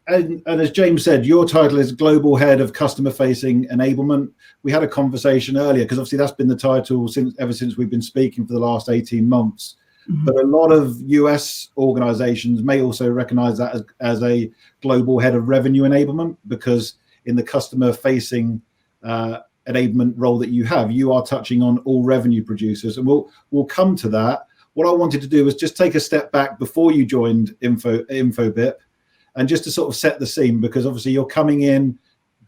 And as James said, your title is Global Head of Customer Facing Enablement. We had a conversation earlier, because obviously that's been the title ever since we've been speaking for the last 18 months. Mm-hmm. But a lot of US organizations may also recognize that as a global head of revenue enablement, because in the customer facing enablement role that you are touching on all revenue producers. And we'll come to that. What I wanted to do was just take a step back before you joined Infobip, and just to sort of set the scene, because obviously you're coming in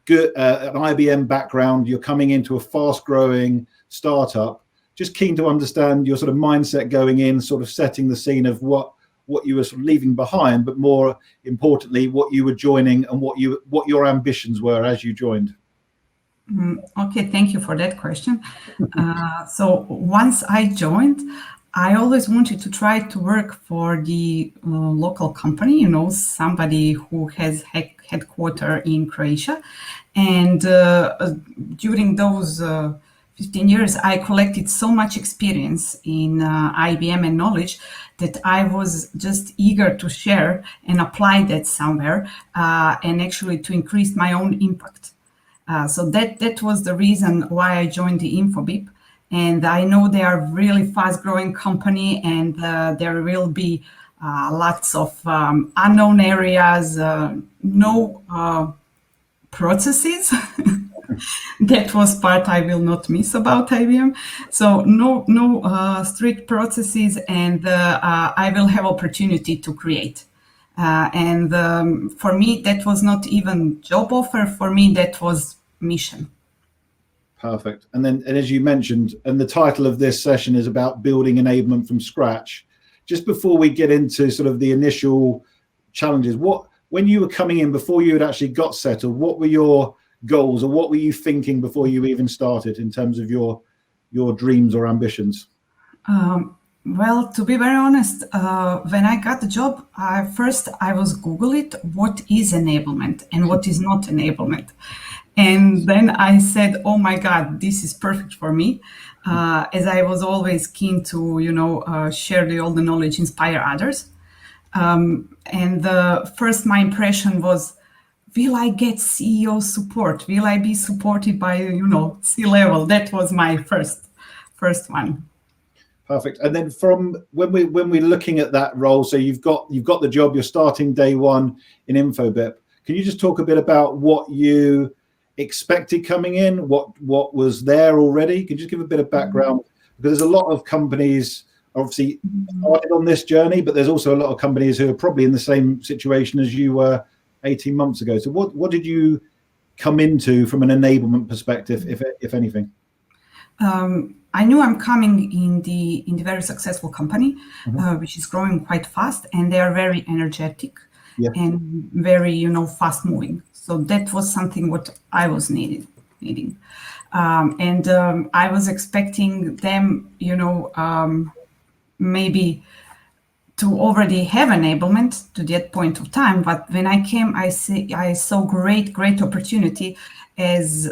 good, an IBM background, you're coming into a fast growing startup. Just keen to understand your sort of mindset going in, sort of setting the scene of what you were sort of leaving behind, but more importantly, what you were joining and what your ambitions were as you joined. Okay, thank you for that question. So once I joined, I always wanted to try to work for the local company, somebody who has headquarters in Croatia. And during those 15 years, I collected so much experience in IBM and knowledge that I was just eager to share and apply that somewhere, and actually to increase my own impact. So that was the reason why I joined the Infobip. And I know they are really fast-growing company, and there will be lots of unknown areas, no processes. That was part I will not miss about IBM. So no strict processes, and I will have opportunity to create. And for me, that was not even job offer. For me, that was mission. Perfect. And as you mentioned, and the title of this session is about building enablement from scratch. Just before we get into sort of the initial challenges, when you were coming in, before you had actually got settled, what were your goals, or what were you thinking before you even started in terms of your dreams or ambitions? Well, to be very honest, when I got the job, first I was Googling what is enablement and what is not enablement. And then I said, oh my God, this is perfect for me. As I was always keen to, share all the knowledge, inspire others. And first my impression was, will I get CEO support? Will I be supported by, C-level? That was my first one. Perfect. And then from when we're looking at that role, so you've got the job, you're starting day one in Infobip. Can you just talk a bit about what you expected coming in, what was there already? Can you just give a bit of background? Because there's a lot of companies obviously started on this journey, but there's also a lot of companies who are probably in the same situation as you were 18 months ago. So what did you come into from an enablement perspective, if anything? I knew I'm coming in the very successful company, which is growing quite fast, and they are very energetic and very, fast moving. So that was something what I was needing. And I was expecting them, maybe to already have enablement to that point of time. But when I came, I saw great opportunity as,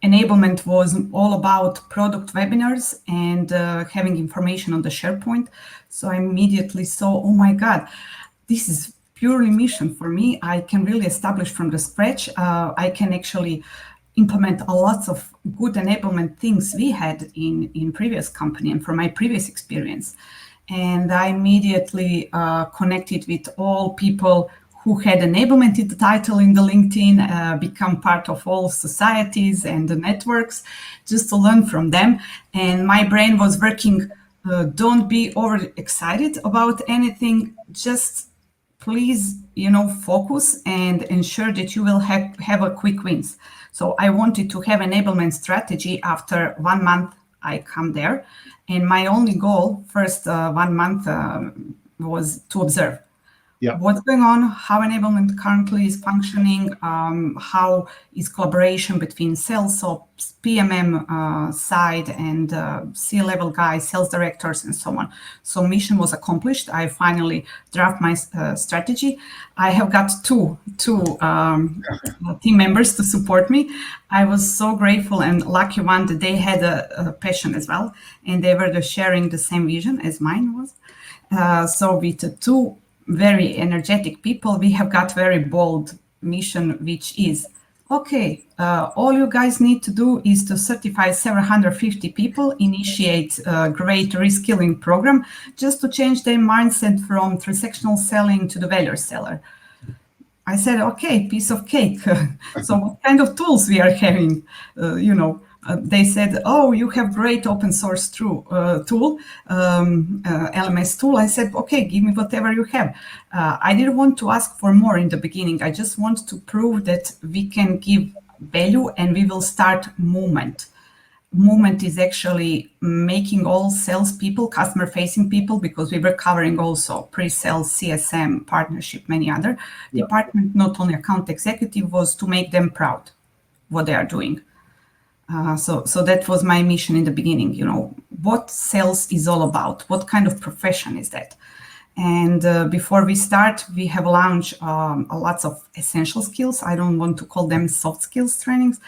enablement was all about product webinars and having information on the SharePoint. So I immediately saw, oh my God, this is purely mission for me. I can really establish from the scratch. I can actually implement a lot of good enablement things we had in previous company and from my previous experience. And I immediately connected with all people who had enablement in the title in the LinkedIn, become part of all societies and the networks, just to learn from them. And my brain was working, don't be over excited about anything, just please, focus and ensure that you will have a quick wins. So I wanted to have enablement strategy after 1 month I come there. And my only goal first 1 month was to observe what's going on, how enablement currently is functioning, how is collaboration between sales ops, PMM side, and C-level guys, sales directors, and so on. So mission was accomplished. I finally draft my strategy. I have got two team members to support me. I was so grateful and lucky one that they had a passion as well, and they were sharing the same vision as mine was. So with the two very energetic people, we have got very bold mission, which is, okay, all you guys need to do is to certify 750 people, initiate a great reskilling program, just to change their mindset from transactional selling to the value seller. I said, okay, piece of cake. So what kind of tools we are having? They said, oh, you have great open source tool, LMS tool. I said, okay, give me whatever you have. I didn't want to ask for more in the beginning. I just want to prove that we can give value and we will start movement. Movement is actually making all salespeople, customer-facing people, because we were covering also pre-sales, CSM, partnership, many other department, not only account executive, was to make them proud what they are doing. So that was my mission in the beginning, what sales is all about, what kind of profession is that? And before we start, we have launched lots of essential skills. I don't want to call them soft skills trainings,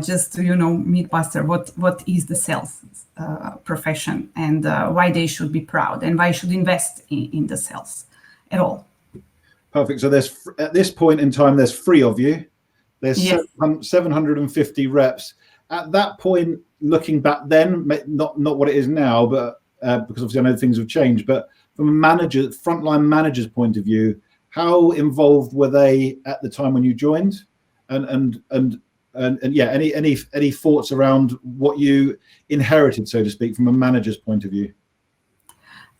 just to, meet Buster, what is the sales profession, and why they should be proud, and why should invest in the sales at all. Perfect. So there's, at this point in time, there's 3 of you. There's 750 reps. At that point, looking back then, not what it is now, but because obviously I know things have changed, but from a manager, frontline manager's point of view, how involved were they at the time when you joined? And yeah, any thoughts around what you inherited, so to speak, from a manager's point of view?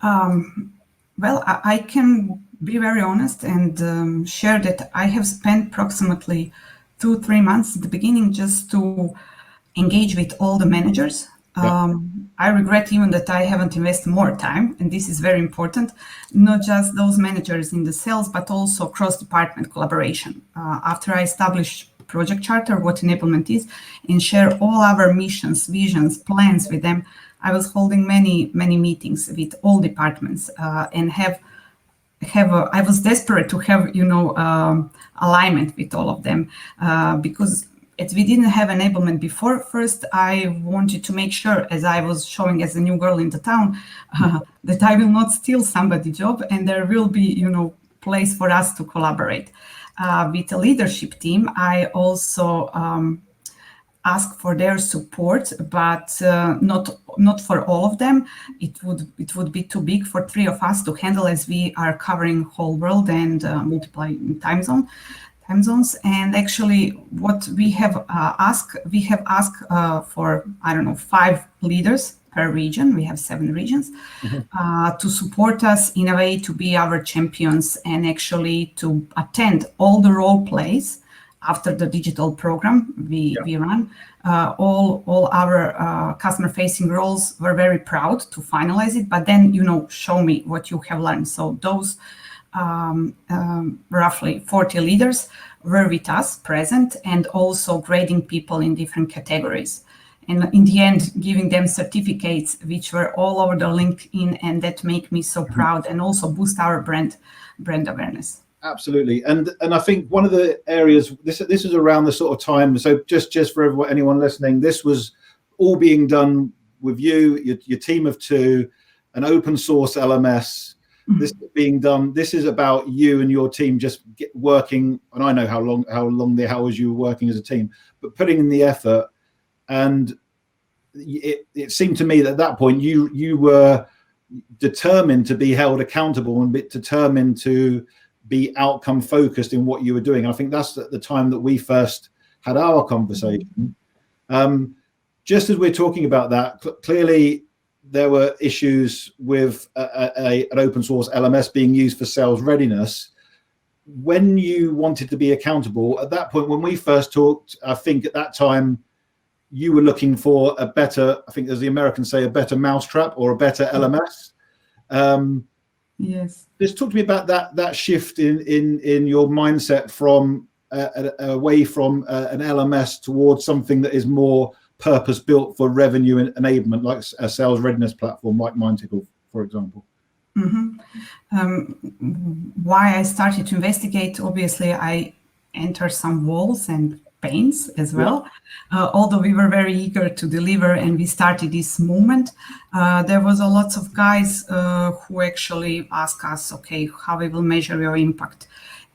Well, I can be very honest and share that I have spent approximately 2-3 months at the beginning just to engage with all the managers. I regret even that I haven't invested more time, and this is very important, not just those managers in the sales, but also cross-department collaboration. After I established project charter, what enablement is, and share all our missions, visions, plans with them, I was holding many meetings with all departments, and I was desperate to have alignment with all of them, because as we didn't have enablement before. First, I wanted to make sure, as I was showing as a new girl in the town, that I will not steal somebody's job, and there will be place for us to collaborate. With the leadership team, I also ask for their support, but not for all of them. It would be too big for 3 of us to handle, as we are covering whole world and multiple time zones. And actually, what we have asked for, 5 leaders per region. We have 7 regions, to support us in a way to be our champions, and actually to attend all the role plays after the digital program we run. All our customer-facing roles were very proud to finalize it, but then, show me what you have learned. So those roughly 40 leaders were with us present, and also grading people in different categories. And in the end, giving them certificates, which were all over the LinkedIn, and that make me so proud, and also boost our brand awareness. Absolutely. And I think one of the areas, this is around the sort of time, so just for anyone listening, this was all being done with you, your team of 2, an open source LMS. This is being done. This is about you and your team just working. And I know how long the hours you were working as a team, but putting in the effort. And it seemed to me that at that point you were determined to be held accountable and determined to be outcome focused in what you were doing. And I think that's at the time that we first had our conversation. Just as we're talking about that, clearly there were issues with an open source LMS being used for sales readiness. When you wanted to be accountable, at that point, when we first talked, I think at that time, you were looking for a better, I think as the Americans say, a better mousetrap or a better LMS. Yes. Just talk to me about that shift in your mindset from away from an LMS towards something that is more purpose-built for revenue and enablement, like a sales readiness platform like MindTickle, for example. Why I started to investigate, obviously I entered some walls and pains as well. Although we were very eager to deliver and we started this movement, there was a lots of guys who actually asked us, okay, how we will measure your impact.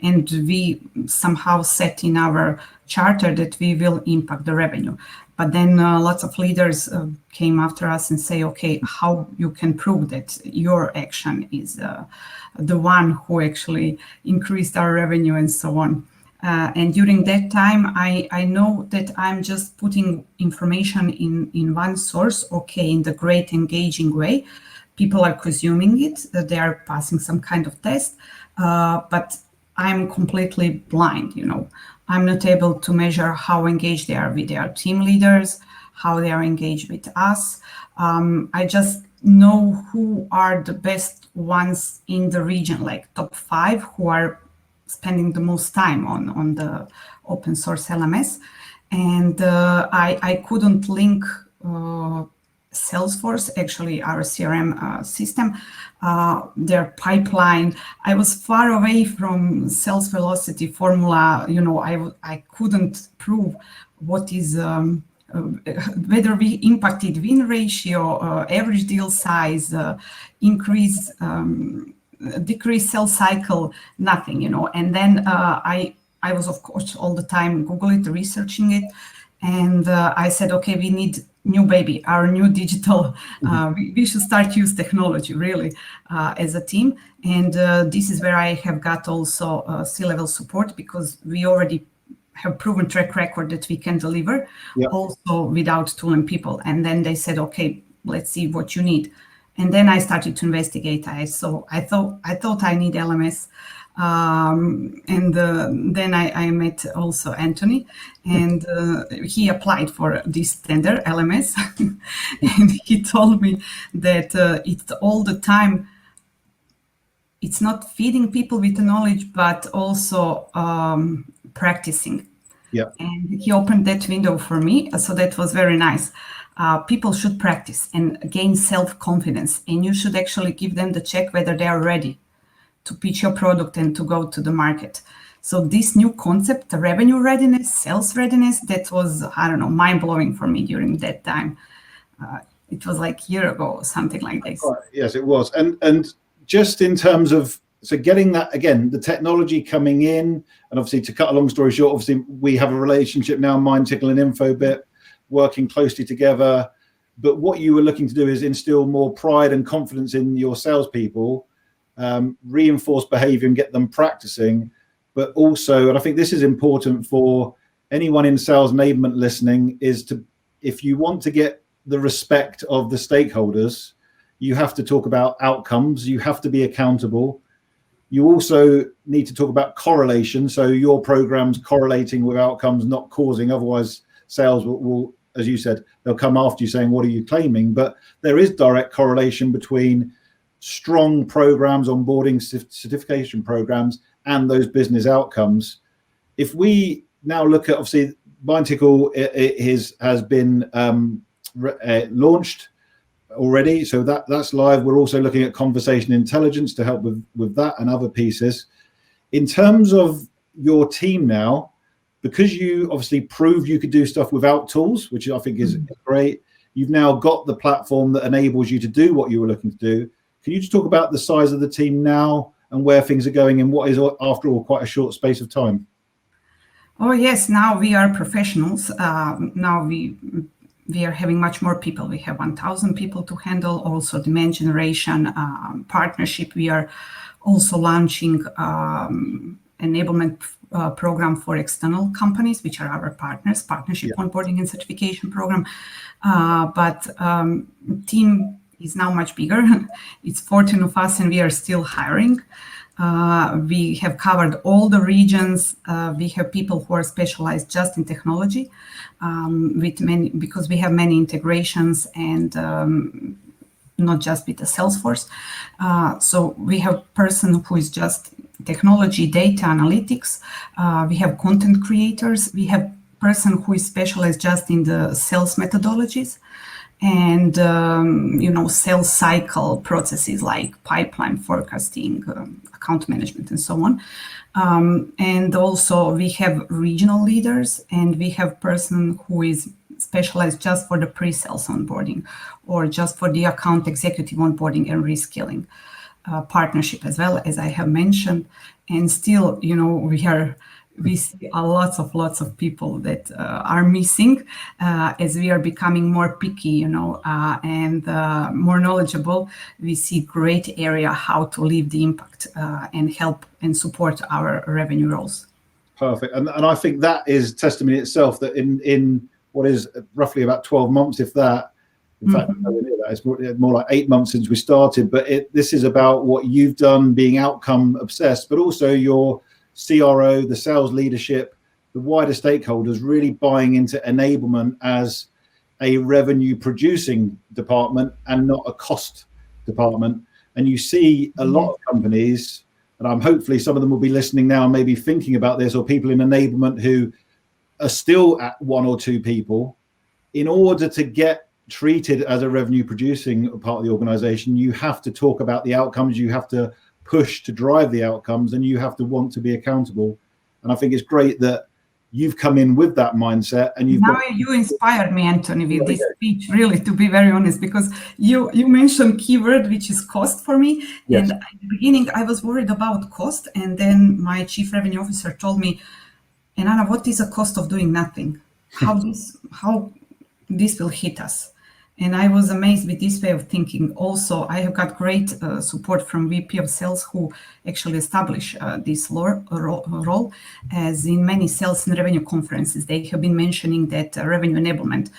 And we somehow set in our charter that we will impact the revenue. But then lots of leaders came after us and say, okay, how you can prove that your action is the one who actually increased our revenue and so on. And during that time, I know that I'm just putting information in one source, okay, in the great engaging way. People are consuming it, they are passing some kind of test, but I'm completely blind, I'm not able to measure how engaged they are with their team leaders, how they are engaged with us. I just know who are the best ones in the region, like top 5 who are spending the most time on the open source LMS. And I couldn't link Salesforce, actually our CRM system, their pipeline. I was far away from sales velocity formula. I couldn't prove what is whether we impacted win ratio, average deal size, increase, decrease sales cycle, nothing. And then I was, of course, all the time Google it, researching it, and I said, okay, we need new baby, our new digital. We should start use technology really as a team. And this is where I have got also C-level support, because we already have proven track record that we can deliver also without tool and people. And then they said, okay, let's see what you need. And then I started to investigate. I thought I need LMS. And then I met also Anthony, and he applied for this tender LMS. And he told me that it's all the time, it's not feeding people with the knowledge, but also practicing. And he opened that window for me, so that was very nice. People should practice and gain self-confidence, and you should actually give them the check whether they are ready to pitch your product and to go to the market. So this new concept, the revenue readiness, sales readiness, that was, mind-blowing for me during that time. It was like a year ago or something like this. Yes, it was. And just in terms of, so getting that, again, the technology coming in, and obviously to cut a long story short, obviously we have a relationship now, MindTickle and Infobip, working closely together. But what you were looking to do is instill more pride and confidence in your salespeople, reinforce behavior and get them practicing. But also, and I think this is important for anyone in sales enablement listening, is to, if you want to get the respect of the stakeholders, you have to talk about outcomes, you have to be accountable. You also need to talk about correlation, so your program's correlating with outcomes, not causing, otherwise sales will, as you said, they'll come after you saying, what are you claiming? But there is direct correlation between strong programs, onboarding certification programs, and those business outcomes. If we now look at, obviously, MindTickle has been launched already, so that's live. We're also looking at conversation intelligence to help with that and other pieces. In terms of your team now, because you obviously proved you could do stuff without tools, which I think is great, you've now got the platform that enables you to do what you were looking to do. Can you just talk about the size of the team now and where things are going in what is, after all, quite a short space of time? Oh, yes. Now we are professionals. Now we are having much more people. We have 1,000 people to handle. Also, demand generation, partnership. We are also launching enablement program for external companies, which are our partners, partnership onboarding and certification program. But team is now much bigger. It's 14 of us, and we are still hiring. We have covered all the regions. We have people who are specialized just in technology, because we have many integrations and not just with the Salesforce. So we have a person who is just technology, data analytics. We have content creators. We have a person who is specialized just in the sales methodologies. and sales cycle processes like pipeline forecasting, account management, and so on. And also we have regional leaders, and we have person who is specialized just for the pre-sales onboarding or just for the account executive onboarding and reskilling. Partnership as well, as I have mentioned. And still, we see lots of people that are missing as we are becoming more picky, and more knowledgeable. We see great area how to leave the impact and help and support our revenue roles. Perfect. And I think that is testimony itself that in what is roughly about 12 months, if that, in fact, it's more like 8 months since we started, but this is about what you've done being outcome obsessed, but also your CRO, the sales leadership, the wider stakeholders really buying into enablement as a revenue producing department and not a cost department. And you see a lot of companies, and I'm hopefully some of them will be listening now and maybe thinking about this, or people in enablement who are still at 1 or 2 people. In order to get treated as a revenue producing part of the organization, you have to talk about the outcomes, you have to push to drive the outcomes, and you have to want to be accountable. And I think it's great that you've come in with that mindset, and you inspired me, Anthony, with this speech, really, to be very honest, because you mentioned keyword, which is cost for me. Yes. And at the beginning I was worried about cost, and then my chief revenue officer told me, and Anna, what is the cost of doing nothing? How this will hit us? And I was amazed with this way of thinking. Also, I have got great support from VP of Sales, who actually established this role, as in many sales and revenue conferences, they have been mentioning that revenue enablement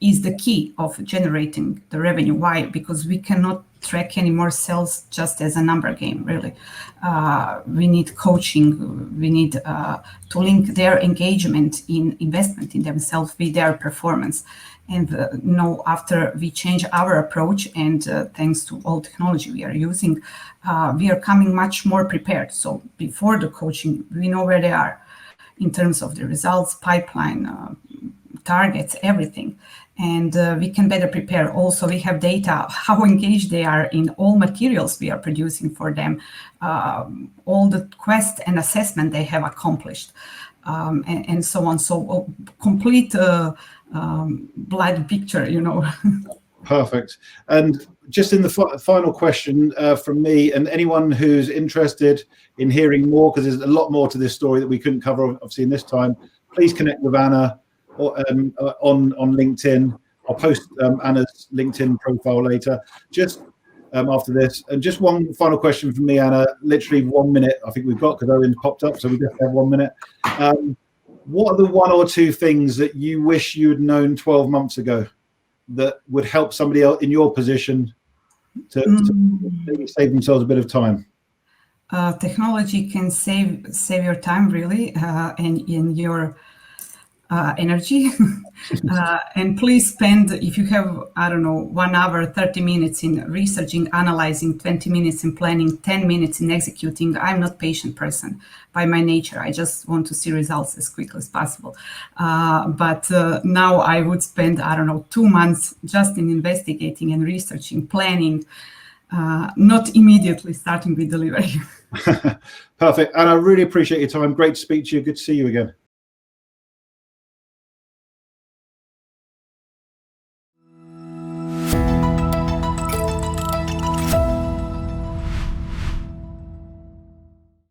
is the key of generating the revenue. Why? Because we cannot track any more sales just as a number game, really. We need coaching. We need to link their engagement in investment in themselves with their performance. And after we change our approach, and thanks to all technology we are using, we are coming much more prepared. So before the coaching, we know where they are in terms of the results, pipeline, targets, everything. And we can better prepare. Also, we have data, how engaged they are in all materials we are producing for them, all the quest and assessment they have accomplished, and so on. So complete blood picture, Perfect. And just in the final question from me, and anyone who's interested in hearing more, because there's a lot more to this story that we couldn't cover obviously in this time, please connect with Anna on LinkedIn. I'll post Anna's LinkedIn profile later, just after this. And just one final question from me, Anna, literally 1 minute I think we've got, because Owen's popped up, so we just have 1 minute. What are the 1 or 2 things that you wish you had known 12 months ago that would help somebody else in your position to maybe save themselves a bit of time? Technology can save your time, really, and in your energy. And please spend, if you have, 1 hour, 30 minutes in researching, analyzing, 20 minutes in planning, 10 minutes in executing. I'm not a patient person by my nature. I just want to see results as quickly as possible. But now I would spend, 2 months just in investigating and researching, planning, not immediately starting with delivery. Perfect. And I really appreciate your time. Great to speak to you. Good to see you again.